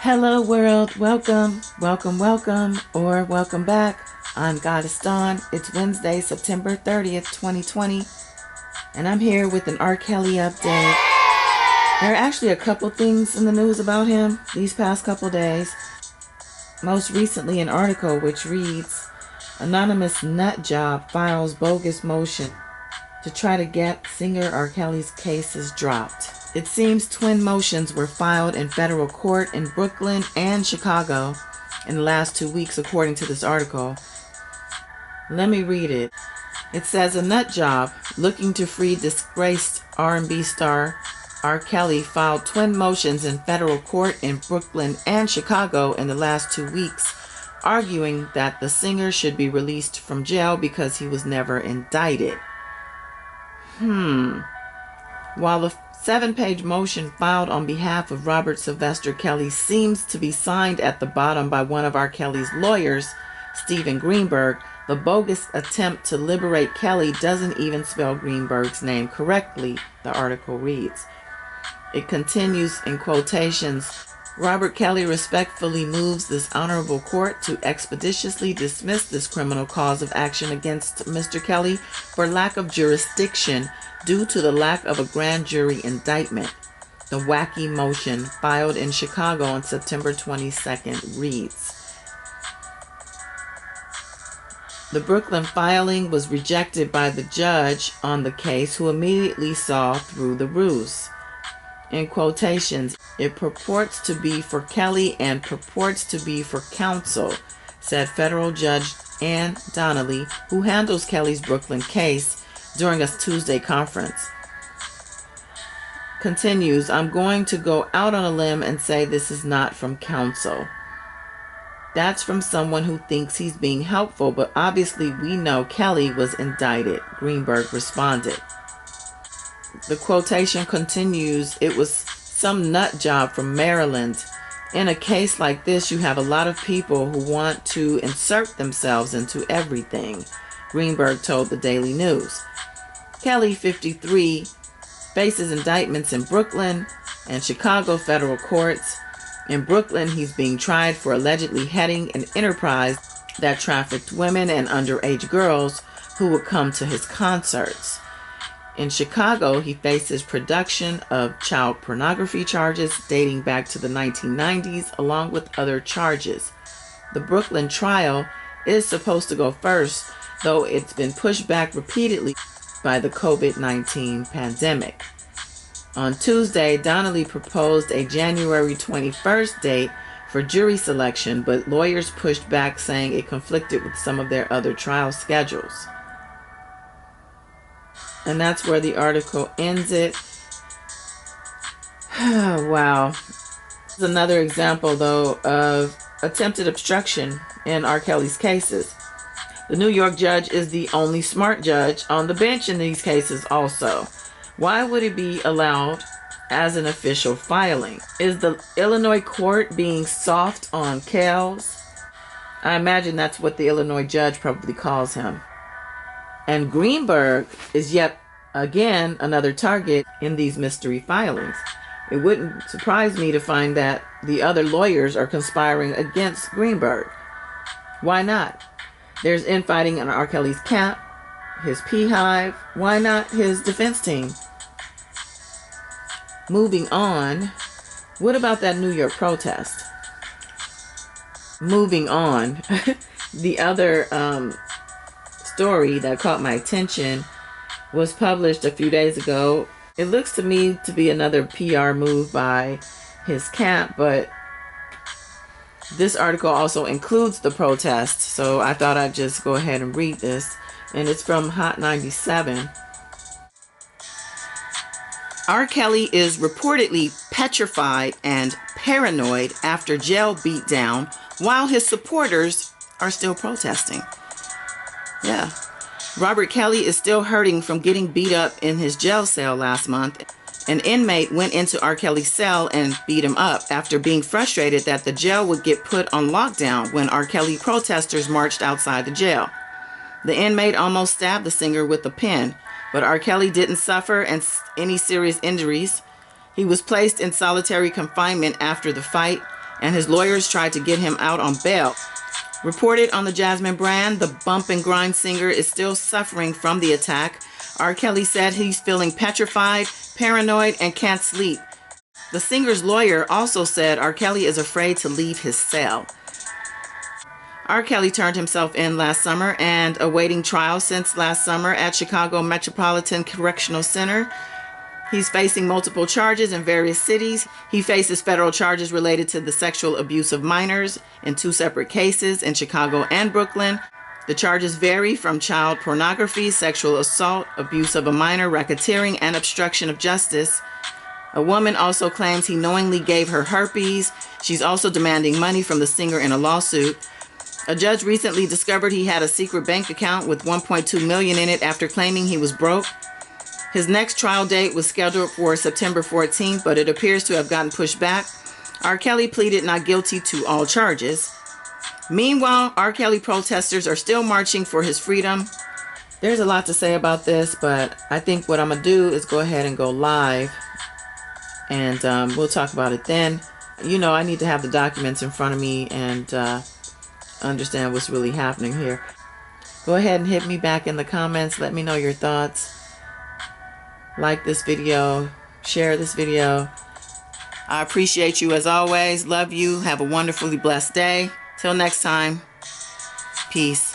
Hello world, welcome, or welcome back. I'm Goddess Dawn. It's Wednesday, September 30th, 2020, and I'm here with an R. Kelly update. There are actually a couple things in the news about him these past couple days. Most recently, an article which reads, Anonymous nut job files bogus motion to try to get singer R. Kelly's cases dropped. It seems twin motions were filed in federal court in Brooklyn and Chicago in the last 2 weeks, according to this article. Let me read it. It says a nut job looking to free disgraced R&B star R. Kelly filed twin motions in federal court in Brooklyn and Chicago in the last 2 weeks, arguing that the singer should be released from jail because he was never indicted. While the 7-page motion filed on behalf of Robert Sylvester Kelly seems to be signed at the bottom by one of R. Kelly's lawyers, Stephen Greenberg, the bogus attempt to liberate Kelly doesn't even spell Greenberg's name correctly, the article reads. It continues in quotations, Robert Kelly respectfully moves this honorable court to expeditiously dismiss this criminal cause of action against Mr. Kelly for lack of jurisdiction due to the lack of a grand jury indictment. The wacky motion filed in Chicago on September 22nd reads. The Brooklyn filing was rejected by the judge on the case, who immediately saw through the ruse. In quotations, it purports to be for Kelly and purports to be for counsel, said federal judge Ann Donnelly, who handles Kelly's Brooklyn case, during a Tuesday conference. Continues, I'm going to go out on a limb and say this is not from counsel. That's from someone who thinks he's being helpful, but obviously we know Kelly was indicted, Greenberg responded. The quotation continues, it was some nut job from Maryland. In a case like this, you have a lot of people who want to insert themselves into everything, Greenberg told the Daily News. Kelly, 53, faces indictments in Brooklyn and Chicago federal courts. In Brooklyn, he's being tried for allegedly heading an enterprise that trafficked women and underage girls who would come to his concerts. In Chicago, he faces production of child pornography charges dating back to the 1990s, along with other charges. The Brooklyn trial is supposed to go first, though it's been pushed back repeatedly by the COVID-19 pandemic. On Tuesday, Donnelly proposed a January 21st date for jury selection, but lawyers pushed back, saying it conflicted with some of their other trial schedules. And that's where the article ends it. Wow. This is another example, though, of attempted obstruction in R. Kelly's cases. The New York judge is the only smart judge on the bench in these cases also. Why would it be allowed as an official filing? Is the Illinois court being soft on Kells? I imagine that's what the Illinois judge probably calls him. And Greenberg is yet again another target in these mystery filings. It wouldn't surprise me to find that the other lawyers are conspiring against Greenberg. Why not? There's infighting in R. Kelly's camp, his beehive. Why not his defense team? Moving on, what about that New York protest? Moving on, the other story that caught my attention was published a few days ago. It looks to me to be another PR move by his camp, but this article also includes the protest, so I thought I'd just go ahead and read this, and it's from Hot 97. R. Kelly is reportedly petrified and paranoid after jail beatdown while his supporters are still protesting. Yeah. Robert Kelly is still hurting from getting beat up in his jail cell last month. An inmate went into R. Kelly's cell and beat him up after being frustrated that the jail would get put on lockdown when R. Kelly protesters marched outside the jail. The inmate almost stabbed the singer with a pen, but R. Kelly didn't suffer any serious injuries. He was placed in solitary confinement after the fight, and his lawyers tried to get him out on bail. Reported on the Jasmine brand, the bump and grind singer is still suffering from the attack. R. Kelly said he's feeling petrified, paranoid, and can't sleep. The singer's lawyer also said R. Kelly is afraid to leave his cell. R. Kelly turned himself in last summer and awaiting trial since last summer at Chicago Metropolitan Correctional Center. He's facing multiple charges in various cities. He faces federal charges related to the sexual abuse of minors in 2 separate cases in Chicago and Brooklyn. The charges vary from child pornography, sexual assault, abuse of a minor, racketeering, and obstruction of justice. A woman also claims he knowingly gave her herpes. She's also demanding money from the singer in a lawsuit. A judge recently discovered he had a secret bank account with $1.2 million in it after claiming he was broke. His next trial date was scheduled for September 14th, but it appears to have gotten pushed back. R. Kelly pleaded not guilty to all charges. Meanwhile, R. Kelly protesters are still marching for his freedom. There's a lot to say about this, but I think what I'm going to do is go ahead and go live, and we'll talk about it then. You know, I need to have the documents in front of me and understand what's really happening here. Go ahead and hit me back in the comments. Let me know your thoughts. Like this video, share this video. I appreciate you as always. Love you. Have a wonderfully blessed day. Till next time. Peace.